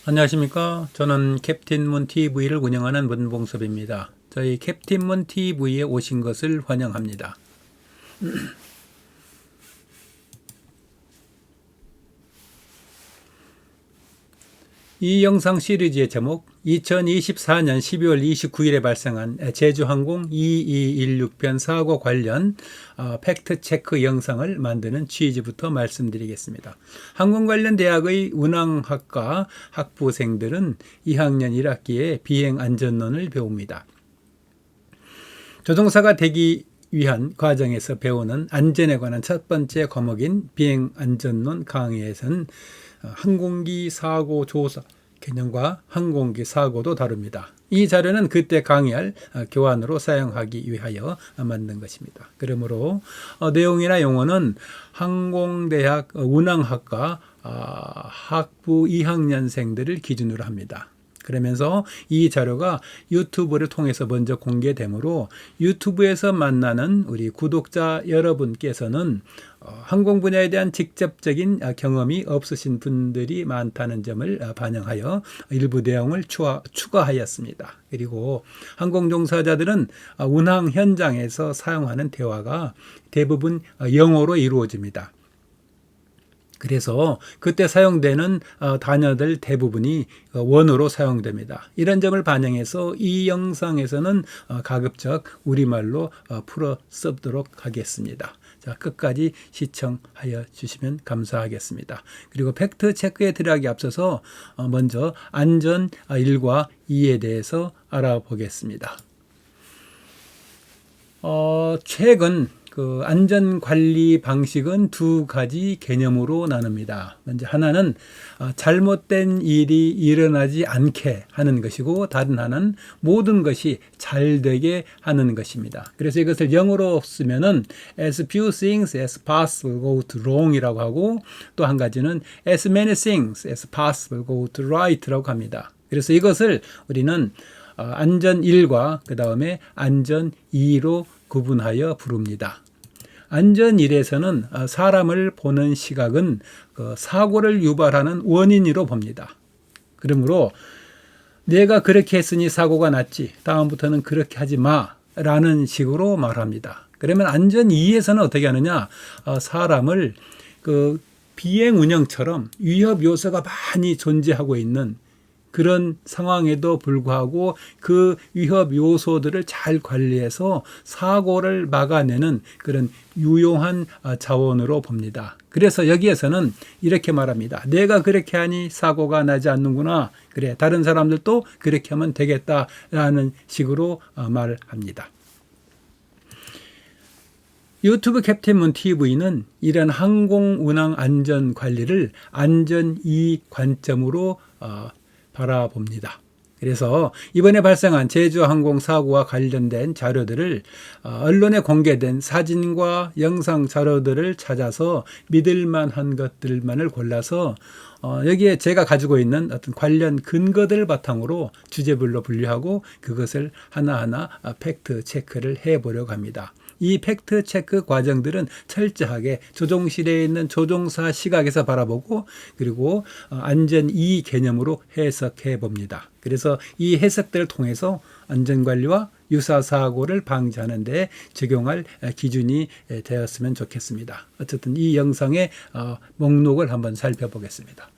안녕하십니까. 저는 캡틴문 TV를 운영하는 문봉섭입니다. 저희 캡틴문 TV에 오신 것을 환영합니다. 이 영상 시리즈의 제목 2024년 12월 29일에 발생한 제주항공 2216편 사고 관련 팩트체크 영상을 만드는 취지부터 말씀드리겠습니다. 항공 관련 대학의 운항학과 학부생들은 2학년 1학기에 비행안전론을 배웁니다. 조종사가 되기 위한 과정에서 배우는 안전에 관한 첫 번째 과목인 비행안전론 강의에서는 항공기 사고 조사 개념과 항공기 사고도 다룹니다. 이 자료는 그때 강의할 교환으로 사용하기 위하여 만든 것입니다. 그러므로 내용이나 용어는 항공대학 운항학과 학부 2학년생들을 기준으로 합니다. 그러면서 이 자료가 유튜브를 통해서 먼저 공개되므로 유튜브에서 만나는 우리 구독자 여러분께서는 항공 분야에 대한 직접적인 경험이 없으신 분들이 많다는 점을 반영하여 일부 내용을 추가하였습니다. 그리고 항공 종사자들은 운항 현장에서 사용하는 대화가 대부분 영어로 이루어집니다. 그래서 그때 사용되는 단어들 대부분이 원어로 사용됩니다. 이런 점을 반영해서 이 영상에서는 가급적 우리말로 풀어 쓰도록 하겠습니다. 자, 끝까지 시청하여 주시면 감사하겠습니다. 그리고 팩트 체크에 들어가기 앞서서 먼저 안전 1과 2에 대해서 알아보겠습니다. 최근 안전관리 방식은 두 가지 개념으로 나눕니다. 먼저 하나는 잘못된 일이 일어나지 않게 하는 것이고, 다른 하나는 모든 것이 잘 되게 하는 것입니다. 그래서 이것을 영어로 쓰면은 as few things as possible go to wrong 이라고 하고, 또 한 가지는 as many things as possible go to right 라고 합니다. 그래서 이것을 우리는 안전 1과 그 다음에 안전 2로 구분하여 부릅니다. 안전 1에서는 사람을 보는 시각은 사고를 유발하는 원인으로 봅니다. 그러므로 내가 그렇게 했으니 사고가 났지, 다음부터는 그렇게 하지 마 라는 식으로 말합니다. 그러면 안전 2에서는 어떻게 하느냐, 사람을 비행 운영처럼 위협 요소가 많이 존재하고 있는 그런 상황에도 불구하고 그 위협 요소들을 잘 관리해서 사고를 막아내는 그런 유용한 자원으로 봅니다. 그래서 여기에서는 이렇게 말합니다. 내가 그렇게 하니 사고가 나지 않는구나. 그래, 다른 사람들도 그렇게 하면 되겠다라는 식으로 말을 합니다. 유튜브 캡틴문 TV는 이런 항공 운항 안전 관리를 안전 2 관점으로 바라봅니다. 그래서 이번에 발생한 제주항공 사고와 관련된 자료들을 언론에 공개된 사진과 영상 자료들을 찾아서 믿을만한 것들만을 골라서 여기에 제가 가지고 있는 어떤 관련 근거들을 바탕으로 주제별로 분류하고 그것을 하나하나 팩트 체크를 해보려고 합니다. 이 팩트 체크 과정들은 철저하게 조종실에 있는 조종사 시각에서 바라보고, 그리고 안전 2 개념으로 해석해 봅니다. 그래서 이 해석들을 통해서 안전관리와 유사사고를 방지하는 데 적용할 기준이 되었으면 좋겠습니다. 어쨌든 이 영상의 목록을 한번 살펴보겠습니다.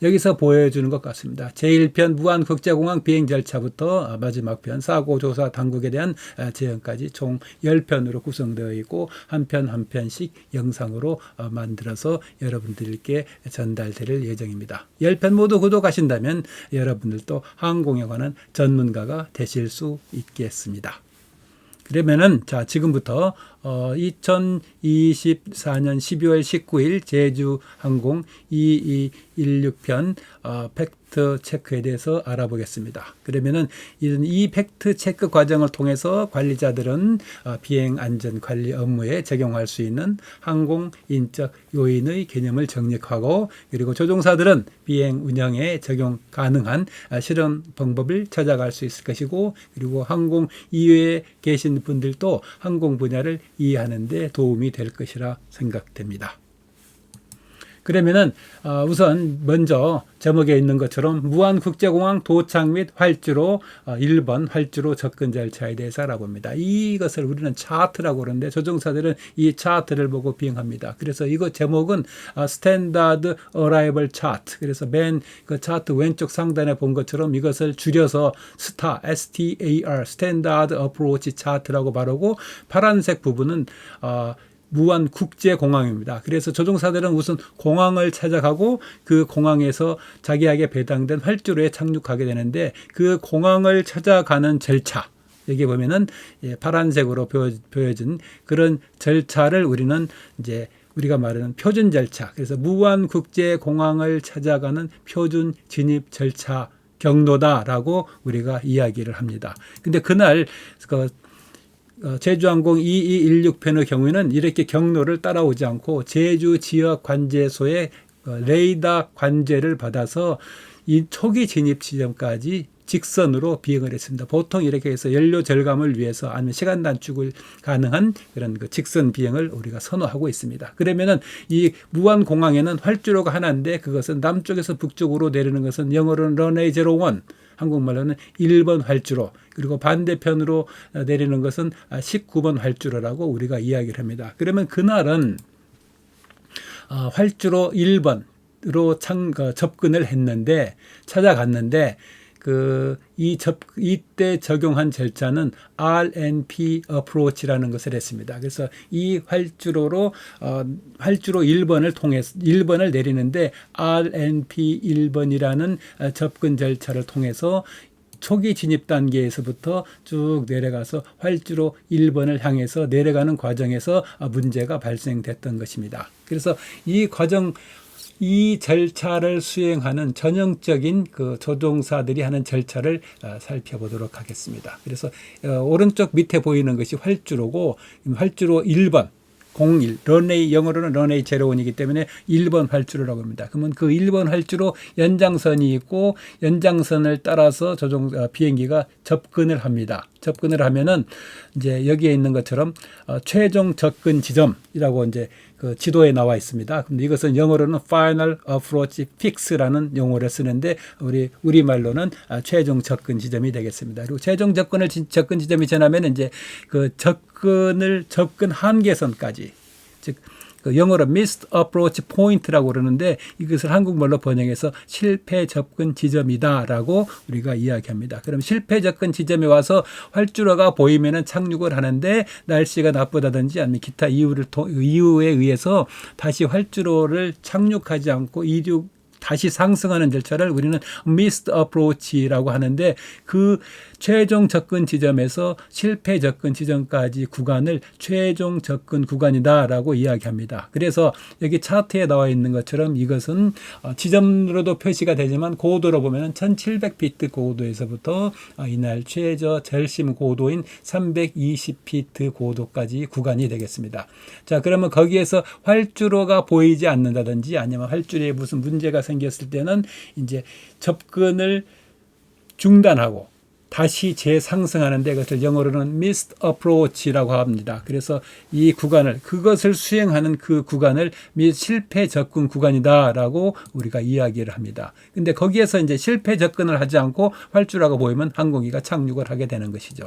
여기서 보여주는 것 같습니다. 제1편 무안국제공항 비행 절차부터 마지막 편 사고조사 당국에 대한 제언까지 총 10편으로 구성되어 있고, 한 편 한 편씩 영상으로 만들어서 여러분들께 전달될 예정입니다. 10편 모두 구독하신다면 여러분들도 항공에 관한 전문가가 되실 수 있겠습니다. 그러면은 자, 지금부터 2024년 12월 19일 제주항공 2216편 팩트 체크에 대해서 알아보겠습니다. 그러면은 이 팩트 체크 과정을 통해서 관리자들은 비행 안전 관리 업무에 적용할 수 있는 항공 인적 요인의 개념을 정립하고, 그리고 조종사들은 비행 운영에 적용 가능한 실험 방법을 찾아갈 수 있을 것이고, 그리고 항공 이외에 계신 분들도 항공 분야를 이해하는 데 도움이 될 것이라 생각됩니다. 그러면은 우선 먼저 제목에 있는 것처럼 무안국제공항 도착 및 활주로 1번 활주로 접근 절차에 대해서 알아봅니다. 이것을 우리는 차트라고 그러는데 조종사들은 이 차트를 보고 비행합니다. 그래서 이거 제목은 스탠다드 어라이벌 차트. 그래서 맨 그 차트 왼쪽 상단에 본 것처럼 이것을 줄여서 스타 STAR 스탠다드 어프로치 차트라고 바르고 파란색 부분은 무안 국제공항입니다. 그래서 조종사들은 우선 공항을 찾아가고 그 공항에서 자기에게 배당된 활주로에 착륙하게 되는데 그 공항을 찾아가는 절차 여기 보면은 파란색으로 보여진 그런 절차를 우리는 이제 우리가 말하는 표준 절차. 그래서 무안 국제공항을 찾아가는 표준 진입 절차 경로다라고 우리가 이야기를 합니다. 근데 그날 제주항공 2216편의 경우에는 이렇게 경로를 따라오지 않고 제주 지역 관제소의 레이더 관제를 받아서 이 초기 진입 지점까지 직선으로 비행을 했습니다. 보통 이렇게 해서 연료 절감을 위해서 아니면 시간 단축을 가능한 그런 그 직선 비행을 우리가 선호하고 있습니다. 그러면은 이 무안공항에는 활주로가 하나인데 그것은 남쪽에서 북쪽으로 내리는 것은 영어로는 런웨이 01, 한국말로는 1번 활주로, 그리고 반대편으로 내리는 것은 19번 활주로라고 우리가 이야기를 합니다. 그러면 그날은 활주로 1번으로 접근을 했는데 찾아갔는데 이때 적용한 절차는 RNP approach라는 것을 했습니다. 그래서 이 활주로 1번을 통해서 1번을 내리는데 RNP 1번이라는 접근 절차를 통해서 초기 진입 단계에서부터 쭉 내려가서 활주로 1번을 향해서 내려가는 과정에서 문제가 발생됐던 것입니다. 그래서 이 절차를 수행하는 전형적인 그 조종사들이 하는 절차를 살펴보도록 하겠습니다. 그래서 오른쪽 밑에 보이는 것이 활주로고 활주로 1번 01 런웨이 영어로는 런웨이 01이기 때문에 1번 활주로라고 합니다. 그러면 그 1번 활주로 연장선이 있고 연장선을 따라서 비행기가 접근을 합니다. 접근을 하면은 이제 여기에 있는 것처럼 최종 접근 지점이라고 이제 그 지도에 나와 있습니다. 근데 이것은 영어로는 Final Approach Fix라는 용어를 쓰는데 우리말로는 최종 접근 지점이 되겠습니다. 그리고 최종 접근 지점이 지나면 이제 그 접근 한계선까지, 즉 그 영어로 Missed Approach Point라고 그러는데 이것을 한국말로 번역해서 실패 접근 지점이다라고 우리가 이야기합니다. 그럼 실패 접근 지점에 와서 활주로가 보이면은 착륙을 하는데 날씨가 나쁘다든지 아니면 기타 이유에 의해서 다시 활주로를 착륙하지 않고 다시 상승하는 절차를 우리는 Missed Approach라고 하는데 그 최종 접근 지점에서 실패 접근 지점까지 구간을 최종 접근 구간이다라고 이야기합니다. 그래서 여기 차트에 나와 있는 것처럼 이것은 지점으로도 표시가 되지만 고도로 보면 1700피트 고도에서부터 이날 최저 절심 고도인 320피트 고도까지 구간이 되겠습니다. 자, 그러면 거기에서 활주로가 보이지 않는다든지 아니면 활주로에 무슨 문제가 생겼을 때는 이제 접근을 중단하고 다시 재상승하는데 그것을 영어로는 Missed Approach라고 합니다. 그래서 이 구간을 그것을 수행하는 그 구간을 실패 접근 구간이다라고 우리가 이야기를 합니다. 근데 거기에서 이제 실패 접근을 하지 않고 활주로가 보이면 항공기가 착륙을 하게 되는 것이죠.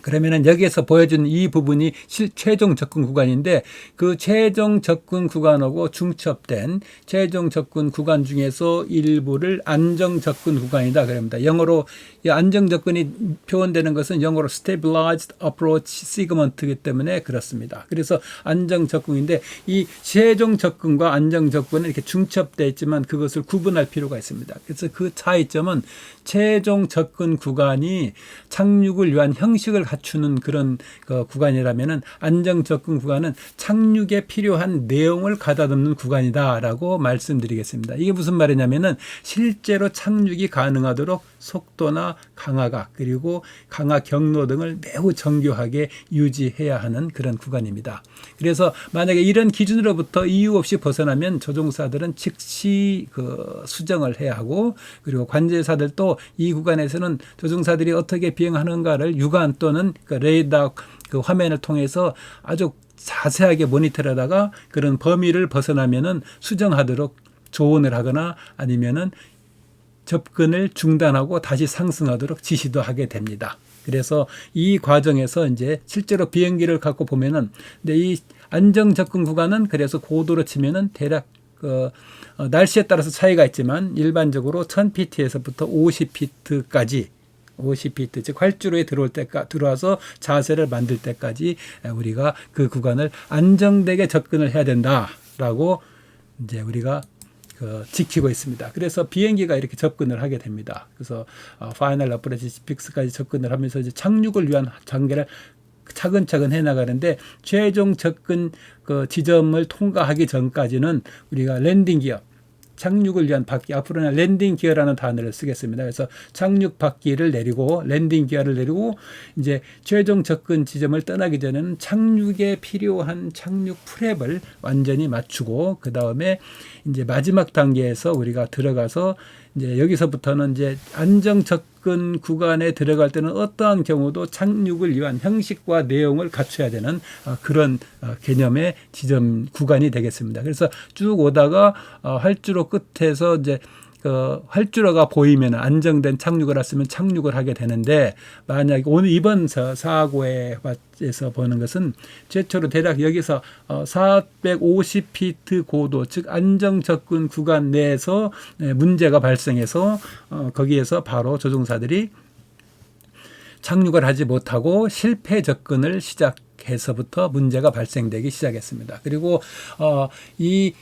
그러면은 여기에서 보여준 이 부분이 최종 접근 구간인데 그 최종 접근 구간하고 중첩된 최종 접근 구간 중에서 일부를 안정 접근 구간이다 그럽니다. 영어로 이 안정 접근이 표현되는 것은 영어로 Stabilized Approach Segment이기 때문에 그렇습니다. 그래서 안정 접근인데 이 최종 접근과 안정 접근은 이렇게 중첩되어 있지만 그것을 구분할 필요가 있습니다. 그래서 그 차이점은 최종 접근 구간이 착륙을 위한 형식을 갖추는 그런 구간이라면은 안정 접근 구간은 착륙에 필요한 내용을 가다듬는 구간이다라고 말씀드리겠습니다. 이게 무슨 말이냐면은 실제로 착륙이 가능하도록 속도나 강화각 그리고 강화 경로 등을 매우 정교하게 유지해야 하는 그런 구간입니다. 그래서 만약에 이런 기준으로부터 이유 없이 벗어나면 조종사들은 즉시 수정을 해야 하고 그리고 관제사들도 이 구간에서는 조종사들이 어떻게 비행하는가를 육안 또는 레이더 화면을 통해서 아주 자세하게 모니터하다가 그런 범위를 벗어나면은 수정하도록 조언을 하거나 아니면은 접근을 중단하고 다시 상승하도록 지시도 하게 됩니다. 그래서 이 과정에서 이제 실제로 비행기를 갖고 보면은 근데 이 안정 접근 구간은 그래서 고도로 치면은 대략 날씨에 따라서 차이가 있지만 일반적으로 1000pt에서부터 50pt까지 50피트, 즉 활주로에 들어와서 자세를 만들 때까지 우리가 그 구간을 안정되게 접근을 해야 된다라고 이제 우리가 지키고 있습니다. 그래서 비행기가 이렇게 접근을 하게 됩니다. 그래서 파이널 어프로치 픽스까지 접근을 하면서 이제 착륙을 위한 단계를 차근차근 해나가는데 최종 접근 지점을 통과하기 전까지는 우리가 랜딩 기어, 착륙을 위한 바퀴, 앞으로는 랜딩 기어라는 단어를 쓰겠습니다. 그래서 착륙 바퀴를 내리고 랜딩 기어를 내리고 이제 최종 접근 지점을 떠나기 전에는 착륙에 필요한 착륙 프랩을 완전히 맞추고 그 다음에 이제 마지막 단계에서 우리가 들어가서 이제 여기서부터는 이제 안정 접근 구간에 들어갈 때는 어떠한 경우도 착륙을 위한 형식과 내용을 갖춰야 되는 그런 개념의 지점 구간이 되겠습니다. 그래서 쭉 오다가 활주로 끝에서 이제 활주로가 보이면 안정된 착륙을 했으면 착륙을 하게 되는데 만약 오늘 이번 사고에서 보는 것은 최초로 대략 여기서 450피트 고도 즉 안정 접근 구간 내에서 문제가 발생해서 거기에서 바로 조종사들이 착륙을 하지 못하고 실패 접근을 시작해서부터 문제가 발생되기 시작했습니다. 그리고 이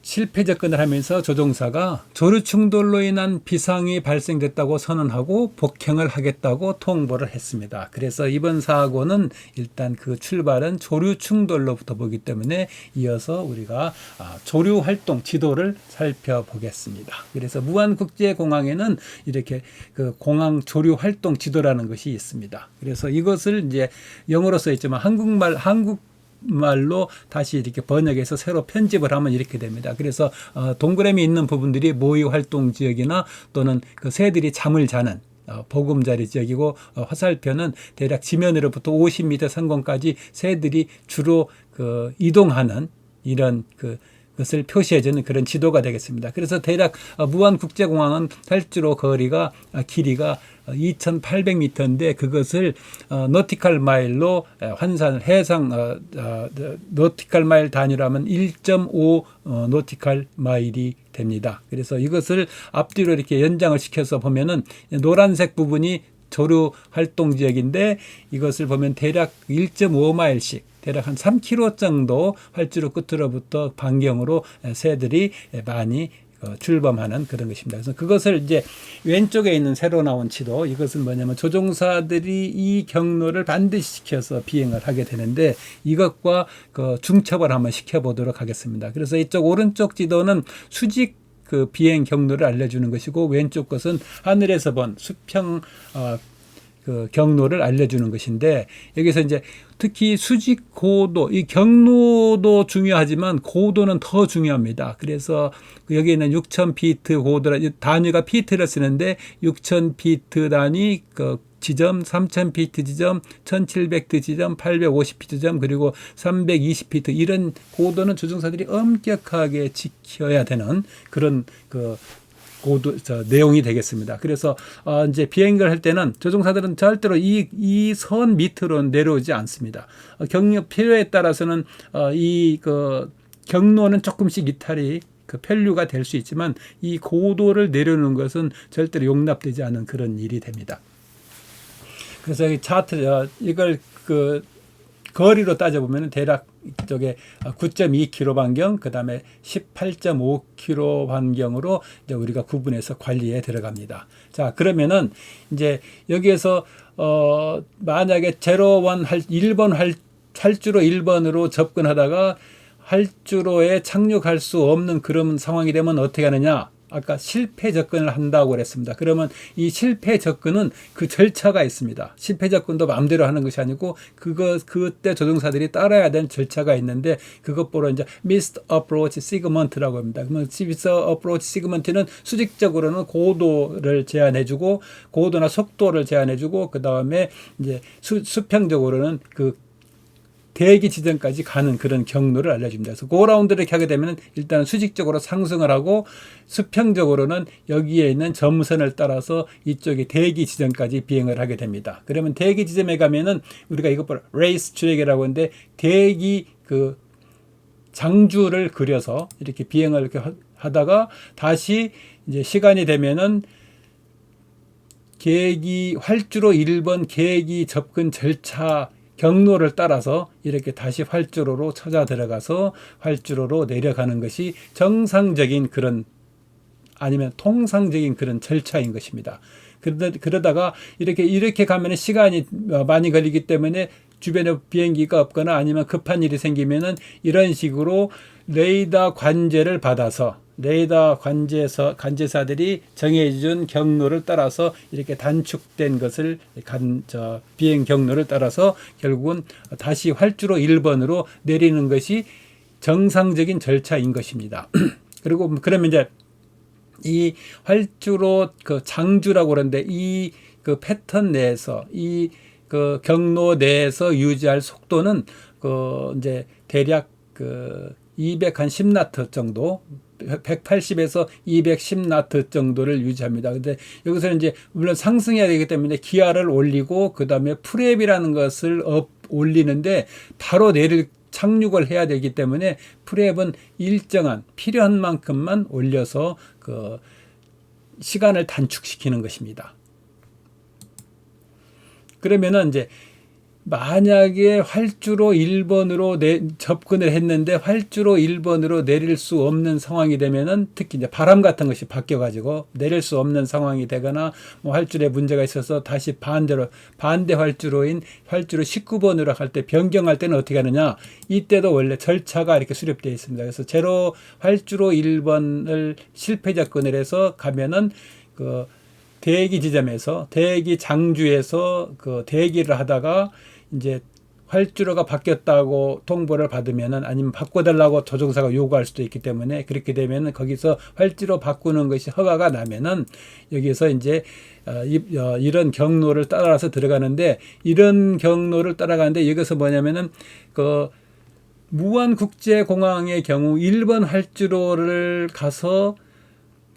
실패 접근을 하면서 조종사가 조류 충돌로 인한 비상이 발생됐다고 선언하고 복행을 하겠다고 통보를 했습니다. 그래서 이번 사고는 일단 그 출발은 조류 충돌로부터 보기 때문에 이어서 우리가 조류 활동 지도를 살펴보겠습니다. 그래서 무안국제공항에는 이렇게 그 공항 조류 활동 지도라는 것이 있습니다. 그래서 이것을 이제 영어로 써 있지만 한국말로 다시 이렇게 번역해서 새로 편집을 하면 이렇게 됩니다. 그래서 동그라미 있는 부분들이 모의 활동 지역이나 또는 그 새들이 잠을 자는 보금자리 지역이고 화살표는 대략 지면으로부터 50m 상공까지 새들이 주로 이동하는 이런 것을 표시해주는 그런 지도가 되겠습니다. 그래서 대략 무안국제공항은 활주로 길이가 2,800m인데 그것을 노티컬 마일로 환산 노티컬 마일 단위로 하면 1.5 노티컬 마일이 됩니다. 그래서 이것을 앞뒤로 이렇게 연장을 시켜서 보면은 노란색 부분이 조류 활동 지역인데 이것을 보면 대략 1.5마일씩 대략 한 3km 정도 활주로 끝으로부터 반경으로 새들이 많이 출범하는 그런 것입니다. 그래서 그것을 이제 왼쪽에 있는 새로 나온 지도 이것은 뭐냐면 조종사들이 이 경로를 반드시 시켜서 비행을 하게 되는데 이것과 중첩을 한번 시켜보도록 하겠습니다. 그래서 이쪽 오른쪽 지도는 수직 비행 경로를 알려주는 것이고 왼쪽 것은 하늘에서 본 수평 경로를 알려주는 것인데 여기서 이제 특히 수직 고도, 이 경로도 중요하지만 고도는 더 중요합니다. 그래서 여기에는 6,000피트 고도라 단위가 피트를 쓰는데 6,000피트 단위 지점, 3,000피트 지점, 1,700피트 지점, 850피트 지점 그리고 320피트 이런 고도는 조종사들이 엄격하게 지켜야 되는 그런 내용이 되겠습니다. 그래서 이제 비행을 할 때는 조종사들은 절대로 이 선 밑으로 내려오지 않습니다. 경로 필요에 따라서는 경로는 조금씩 이탈이 편류가 될 수 있지만 이 고도를 내려놓는 것은 절대로 용납되지 않은 그런 일이 됩니다. 그래서 이 차트 이걸 거리로 따져보면 대략 이쪽에 9.2km 반경, 그 다음에 18.5km 반경으로 이제 우리가 구분해서 관리에 들어갑니다. 자, 그러면은 이제 여기에서 만약에 1번 활주로 1번으로 접근하다가 활주로에 착륙할 수 없는 그런 상황이 되면 어떻게 하느냐? 아까 실패 접근을 한다고 그랬습니다. 그러면 이 실패 접근은 그 절차가 있습니다. 실패 접근도 마음대로 하는 것이 아니고 그때 조종사들이 따라야 되는 절차가 있는데 그것보다 이제 Missed Approach Segment라고 합니다. 그러면 Missed Approach Segment는 수직적으로는 고도를 제한해주고 고도나 속도를 제한해주고 그 다음에 이제 수평적으로는 대기 지점까지 가는 그런 경로를 알려줍니다. 그래서 고라운드를 이렇게 하게 되면 일단 수직적으로 상승을 하고 수평적으로는 여기에 있는 점선을 따라서 이쪽에 대기 지점까지 비행을 하게 됩니다. 그러면 대기 지점에 가면은 우리가 이것을 레이스 트랙이라고 하는데 대기 그 장주를 그려서 이렇게 비행을 이렇게 하다가 다시 이제 시간이 되면은 계기 활주로 1번 계기 접근 절차 경로를 따라서 이렇게 다시 활주로로 찾아 들어가서 활주로로 내려가는 것이 정상적인 그런 아니면 통상적인 그런 절차인 것입니다. 그러다가 이렇게 가면 시간이 많이 걸리기 때문에 주변에 비행기가 없거나 아니면 급한 일이 생기면은 이런 식으로 레이더 관제를 받아서 레이더 관제사들이 정해준 경로를 따라서 이렇게 단축된 것을 비행 경로를 따라서 결국은 다시 활주로 1번으로 내리는 것이 정상적인 절차인 것입니다. 그리고 그러면 이제 이 활주로 그 장주라고 그러는데 이 그 패턴 내에서 이 그 경로 내에서 유지할 속도는 그 이제 대략 그 210나트 정도 180에서 210나트 정도를 유지합니다. 근데 여기서는 이제 물론 상승해야 되기 때문에 기아를 올리고 그 다음에 프랩이라는 것을 올리는데 바로 착륙을 해야 되기 때문에 프랩은 일정한 필요한 만큼만 올려서 그 시간을 단축시키는 것입니다. 그러면은 이제 만약에 활주로 1번으로 접근을 했는데 활주로 1번으로 내릴 수 없는 상황이 되면은 특히 이제 바람 같은 것이 바뀌어 가지고 내릴 수 없는 상황이 되거나 뭐 활주로에 문제가 있어서 다시 반대 활주로인 활주로 19번으로 할 때 변경할 때는 어떻게 하느냐, 이때도 원래 절차가 이렇게 수립되어 있습니다. 그래서 제로 활주로 1번을 실패 접근을 해서 가면은 그 대기 지점에서 대기 장주에서 그 대기를 하다가 이제 활주로가 바뀌었다고 통보를 받으면은 아니면 바꿔달라고 조종사가 요구할 수도 있기 때문에 그렇게 되면은 거기서 활주로 바꾸는 것이 허가가 나면은 여기서 이제 이런 경로를 따라서 들어가는데 이런 경로를 따라가는데 여기서 뭐냐면은 그 무안국제공항의 경우 1번 활주로를 가서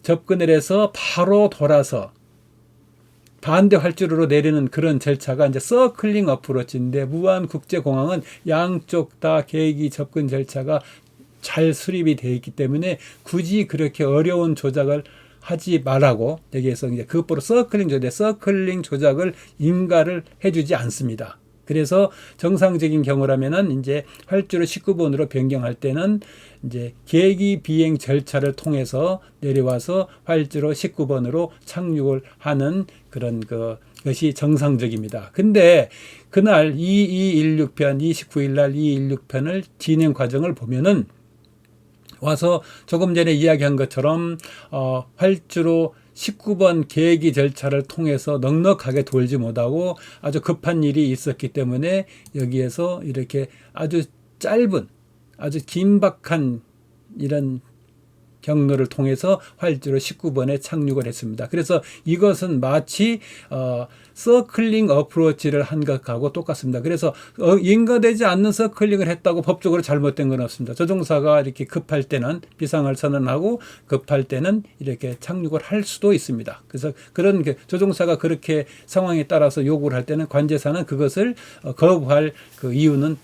접근을 해서 바로 돌아서 반대 활주로로 내리는 그런 절차가 이제 서클링 어프로치인데 무안국제공항은 양쪽 다 계기 접근 절차가 잘 수립이 되어 있기 때문에 굳이 그렇게 어려운 조작을 하지 말라고 여기에서 이제 그것보다 서클링 조작을 인가를 해주지 않습니다. 그래서 정상적인 경우라면은 이제 활주로 19번으로 변경할 때는 이제 계기 비행 절차를 통해서 내려와서 활주로 19번으로 착륙을 하는 그런 것이 정상적입니다. 근데 그날 2216편 29일 날 2216편을 진행 과정을 보면은 와서 조금 전에 이야기한 것처럼 활주로 19번 계기 절차를 통해서 넉넉하게 돌지 못하고 아주 급한 일이 있었기 때문에 여기에서 이렇게 아주 짧은 아주 긴박한 이런 경로를 통해서 활주로 19번에 착륙을 했습니다. 그래서 이것은 마치 서클링 어프로치를 한 것하고 똑같습니다. 그래서 인가되지 않는 서클링을 했다고 법적으로 잘못된 건 없습니다. 조종사가 이렇게 급할 때는 비상을 선언하고 급할 때는 이렇게 착륙을 할 수도 있습니다. 그래서 그런 조종사가 그렇게 상황에 따라서 요구를 할 때는 관제사는 그것을 거부할 그 이유는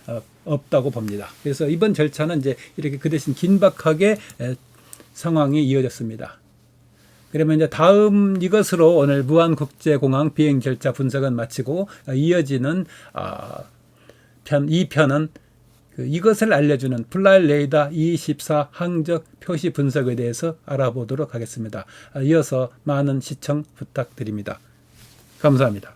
없다고 봅니다. 그래서 이번 절차는 이제 이렇게 그 대신 긴박하게 상황이 이어졌습니다. 그러면 이제 다음 이것으로 오늘 무안국제공항 비행 절차 분석은 마치고 이어지는 2편은 이것을 알려주는 플라이 레이더 24 항적 표시 분석에 대해서 알아보도록 하겠습니다. 이어서 많은 시청 부탁드립니다. 감사합니다.